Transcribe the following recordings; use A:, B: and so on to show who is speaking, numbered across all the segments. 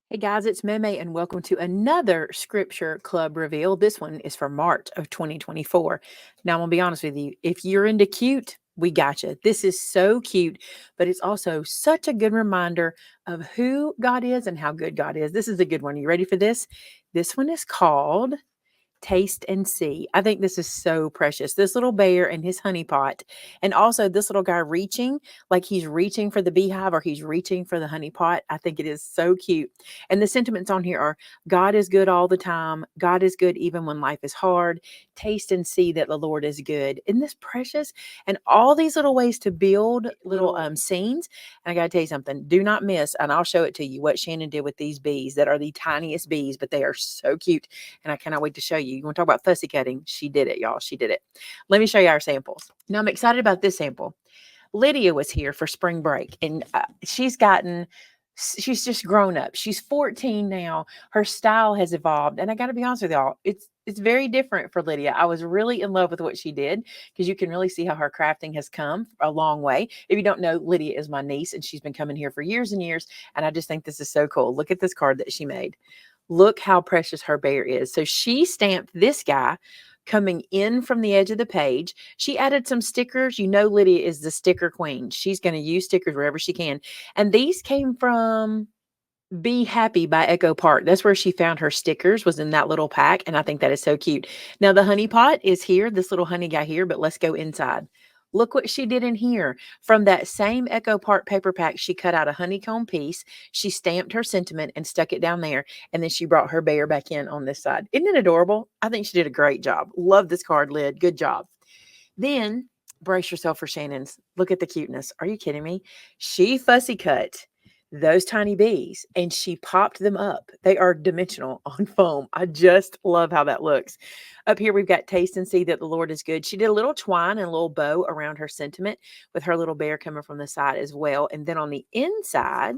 A: Hey guys, it's Maymay and welcome to another Scripture Club reveal. This one is for March of 2024. Now, I'm going to be honest with you. If you're into cute, we got you. This is so cute, but it's also such a good reminder of who God is and how good God is. This is a good one. You ready for this? This one is called Taste and See. I think this is so precious. This little bear and his honey pot, and also this little guy reaching, like he's reaching for the beehive or he's reaching for the honey pot. I think it is so cute. And the sentiments on here are God is good all the time. God is good even when life is hard. Taste and see that the Lord is good. Isn't this precious? And all these little ways to build little scenes. And I got to tell you something, do not miss, and I'll show it to you, what Shannon did with these bees that are the tiniest bees, but they are so cute. And I cannot wait to show you. You want to talk about fussy cutting? She did it, y'all. She did it. Let me show you our samples. Now, I'm excited about this sample. Lydia was here for spring break, and she's just grown up. She's 14 now. Her style has evolved, and I got to be honest with y'all, it's very different for Lydia. I was really in love with what she did because you can really see how her crafting has come a long way. If you don't know, Lydia is my niece, and she's been coming here for years and years, and I just think this is so cool. Look at this card that she made. Look how precious her bear is. So she stamped this guy coming in from the edge of the page. She added some stickers. You know, Lydia is the sticker queen. She's going to use stickers wherever she can. And these came from Be Happy by Echo Park. That's where she found her stickers, was in that little pack. And I think that is so cute. Now, the honey pot is here, this little honey guy here, but let's go inside. Look what she did in here. From that same Echo Park paper pack, she cut out a honeycomb piece. She stamped her sentiment and stuck it down there. And then she brought her bear back in on this side. Isn't it adorable? I think she did a great job. Love this card lid. Good job. Then brace yourself for Shannon's. Look at the cuteness. Are you kidding me? She fussy cut those tiny bees and she popped them up. They are dimensional on foam. I just love how that looks. Up here, we've got Taste and See that the Lord is good. She did a little twine and a little bow around her sentiment with her little bear coming from the side as well. And then on the inside,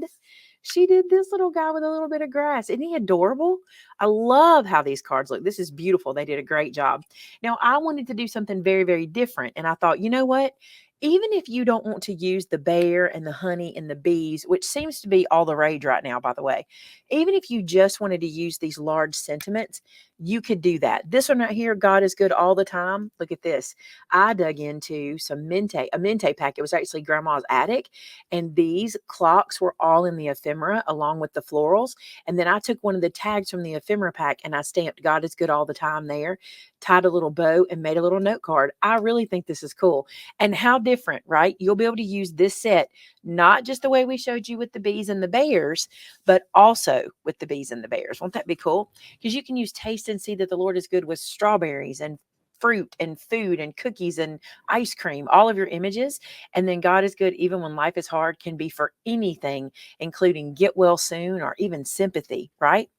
A: she did this little guy with a little bit of grass. Isn't he adorable? I love how these cards look. This is beautiful. They did a great job. Now, I wanted to do something very, very different. And I thought, you know what? Even if you don't want to use the bear and the honey and the bees, which seems to be all the rage right now, by the way, even if you just wanted to use these large sentiments, you could do that. This one right here, God is good all the time. Look at this. I dug into some a mente pack. It was actually grandma's attic. And these clocks were all in the ephemera along with the florals. And then I took one of the tags from the ephemera pack and I stamped God is good all the time there, tied a little bow and made a little note card. I really think this is cool. And how different, right? You'll be able to use this set, not just the way we showed you with the bees and the bears, but also with the bees and the bears. Won't that be cool? Because you can use Taste and See that the Lord is good with strawberries and fruit and food and cookies and ice cream, all of your images. And then God is good even when life is hard can be for anything, including get well soon or even sympathy, right?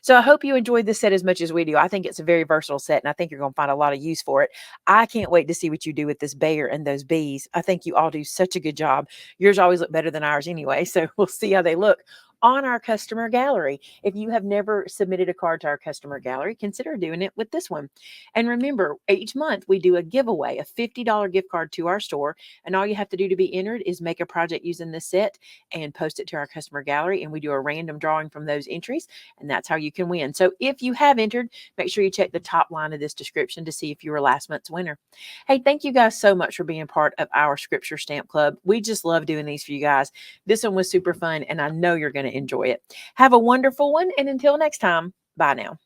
A: So I hope you enjoyed this set as much as we do. I think it's a very versatile set, and I think you're going to find a lot of use for it. I can't wait to see what you do with this bear and those bees. I think you all do such a good job. Yours always look better than ours anyway, so we'll see how they look on our customer gallery. If you have never submitted a card to our customer gallery, consider doing it with this one. And remember, each month we do a giveaway, a $50 gift card to our store, and all you have to do to be entered is make a project using this set and post it to our customer gallery, and we do a random drawing from those entries, and that's how you can win. So if you have entered, make sure you check the top line of this description to see if you were last month's winner. Hey, thank you guys so much for being part of our Scripture Stamp Club. We just love doing these for you guys. This one was super fun, and I know you're going to enjoy it. Have a wonderful one, and until next time, bye now.